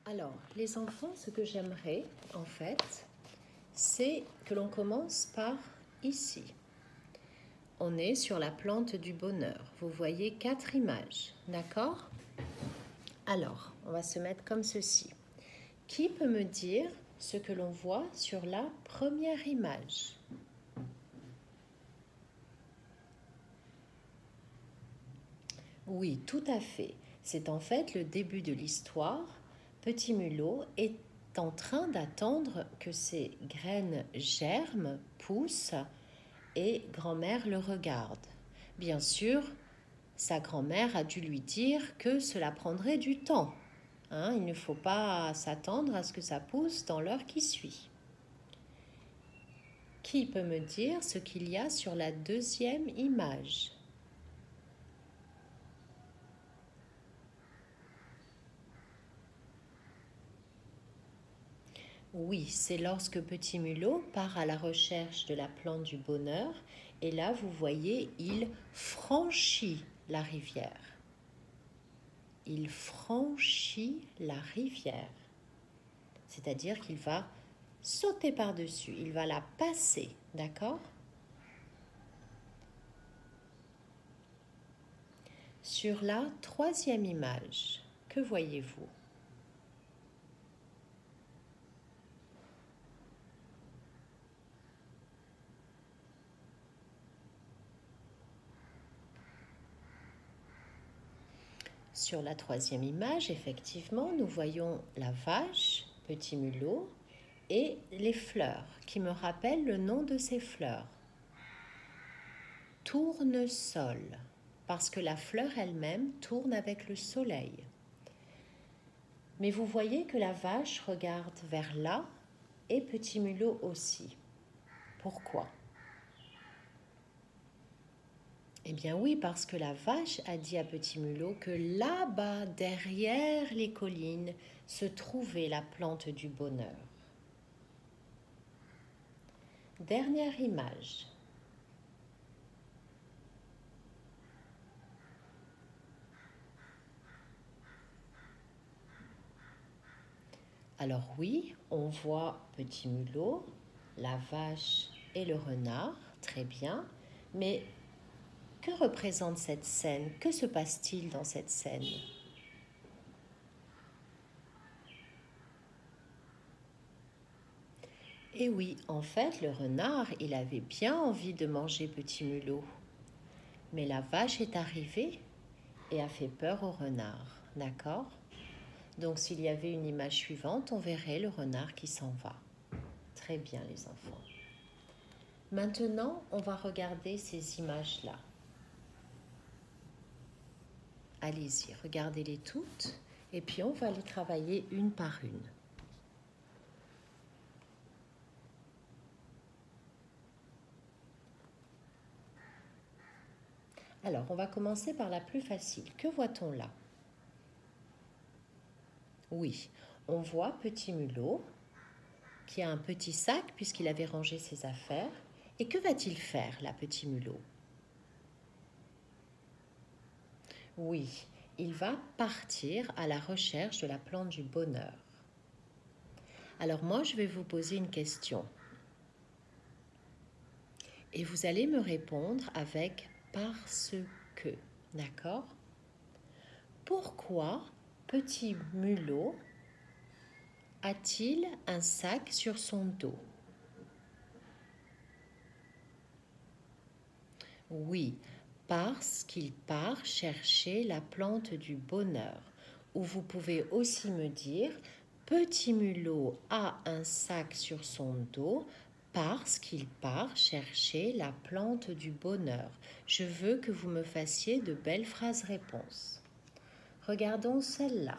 Alors, les enfants, ce que j'aimerais, en fait, c'est que l'on commence par ici. On est sur la plante du bonheur. Vous voyez 4 images, d'accord? Alors, on va se mettre comme ceci. Qui peut me dire ce que l'on voit sur la première image? Oui, tout à fait. C'est en fait le début de l'histoire. Petit mulot est en train d'attendre que ses graines germent, poussent et grand-mère le regarde. Bien sûr, sa grand-mère a dû lui dire que cela prendrait du temps. Il ne faut pas s'attendre à ce que ça pousse dans l'heure qui suit. Qui peut me dire ce qu'il y a sur la deuxième image? Oui, c'est lorsque Petit Mulot part à la recherche de la plante du bonheur. Et là, vous voyez, il franchit la rivière. Il franchit la rivière. C'est-à-dire qu'il va sauter par-dessus, il va la passer, d'accord? Sur la troisième image, que voyez-vous? Sur la troisième image, effectivement, nous voyons la vache, Petit Mulot, et les fleurs, qui me rappellent le nom de ces fleurs. Tournesol, parce que la fleur elle-même tourne avec le soleil. Mais vous voyez que la vache regarde vers là et Petit Mulot aussi. Pourquoi? Eh bien oui, parce que la vache a dit à Petit Mulot que là-bas, derrière les collines, se trouvait la plante du bonheur. Dernière image. Alors oui, on voit Petit Mulot, la vache et le renard, très bien. Mais que représente cette scène? Que se passe-t-il dans cette scène? Et oui, en fait, le renard, il avait bien envie de manger Petit Mulot. Mais la vache est arrivée et a fait peur au renard, d'accord? Donc s'il y avait une image suivante, on verrait le renard qui s'en va. Très bien les enfants. Maintenant, on va regarder ces images-là. Allez-y, regardez-les toutes et puis on va les travailler une par une. Alors, on va commencer par la plus facile. Que voit-on là? Oui, on voit Petit Mulot qui a un petit sac puisqu'il avait rangé ses affaires. Et que va-t-il faire, là, Petit Mulot? Oui, il va partir à la recherche de la plante du bonheur. Alors moi, je vais vous poser une question. Et vous allez me répondre avec « parce que ». D'accord? Pourquoi Petit Mulot a-t-il un sac sur son dos? Oui, parce qu'il part chercher la plante du bonheur. Ou vous pouvez aussi me dire, Petit Mulot a un sac sur son dos parce qu'il part chercher la plante du bonheur. Je veux que vous me fassiez de belles phrases-réponses. Regardons celle-là.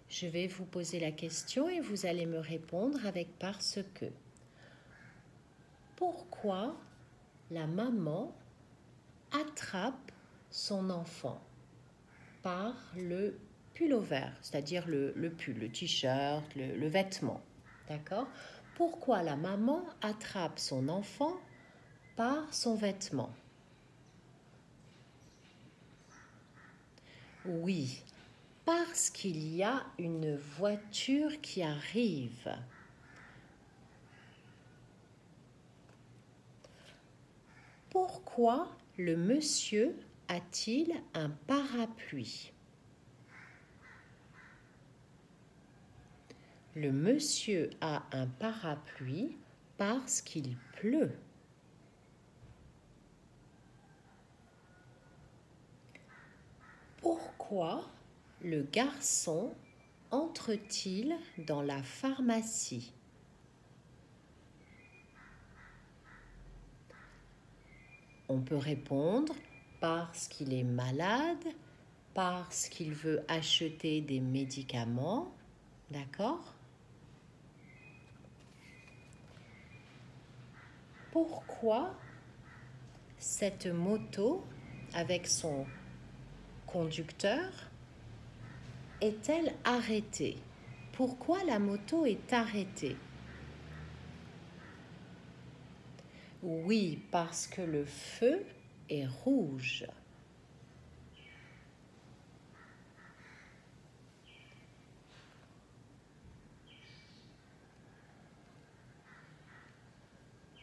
Je vais vous poser la question et vous allez me répondre avec « parce que ». Pourquoi la maman attrape son enfant par le pullover, c'est-à-dire le pull, le t-shirt, le vêtement. D'accord? Pourquoi la maman attrape son enfant par son vêtement? Oui, Parce qu'il y a une voiture qui arrive. Pourquoi le monsieur a-t-il un parapluie? Le monsieur a un parapluie parce qu'il pleut. Pourquoi le garçon entre-t-il dans la pharmacie? On peut répondre parce qu'il est malade, parce qu'il veut acheter des médicaments, d'accord? Pourquoi cette moto avec son conducteur est-elle arrêtée? Pourquoi la moto est arrêtée? Oui, parce que le feu est rouge.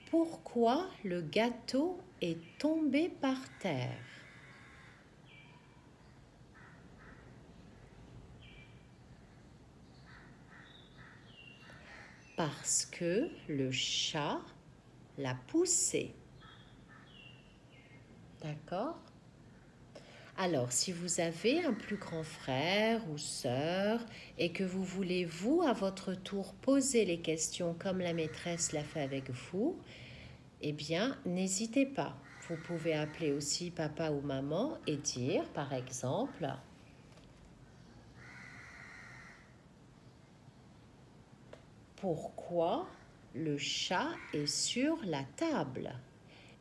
Pourquoi le gâteau est tombé par terre? Parce que le chat l'a poussé. D'accord? Alors, si vous avez un plus grand frère ou sœur et que vous voulez, vous, à votre tour, poser les questions comme la maîtresse l'a fait avec vous, eh bien, n'hésitez pas. Vous pouvez appeler aussi papa ou maman et dire, par exemple, pourquoi le chat est sur la table?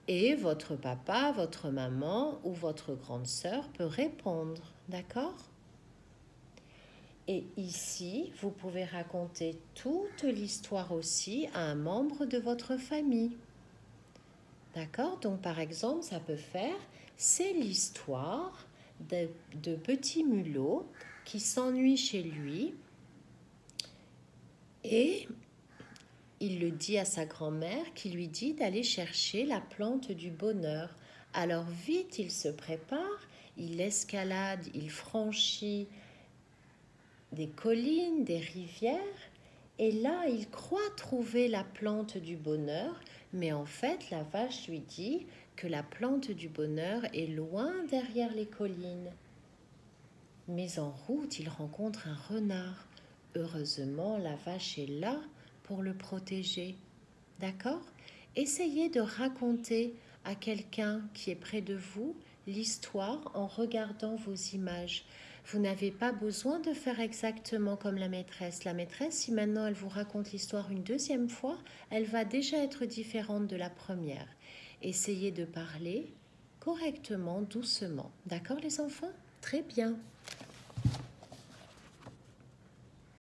Et votre papa, votre maman ou votre grande sœur peut répondre, d'accord? Et ici, vous pouvez raconter toute l'histoire aussi à un membre de votre famille. D'accord? Donc, par exemple, ça peut faire, c'est l'histoire de petit mulot qui s'ennuie chez lui et il le dit à sa grand-mère qui lui dit d'aller chercher la plante du bonheur. Alors vite, il se prépare, il escalade, il franchit des collines, des rivières, et là, il croit trouver la plante du bonheur, mais en fait, la vache lui dit que la plante du bonheur est loin derrière les collines. Mais en route, il rencontre un renard. Heureusement, la vache est là pour le protéger. D'accord? Essayez de raconter à quelqu'un qui est près de vous l'histoire en regardant vos images. Vous n'avez pas besoin de faire exactement comme la maîtresse. La maîtresse, si maintenant elle vous raconte l'histoire une deuxième fois, elle va déjà être différente de la première. Essayez de parler correctement, doucement. D'accord les enfants? Très bien.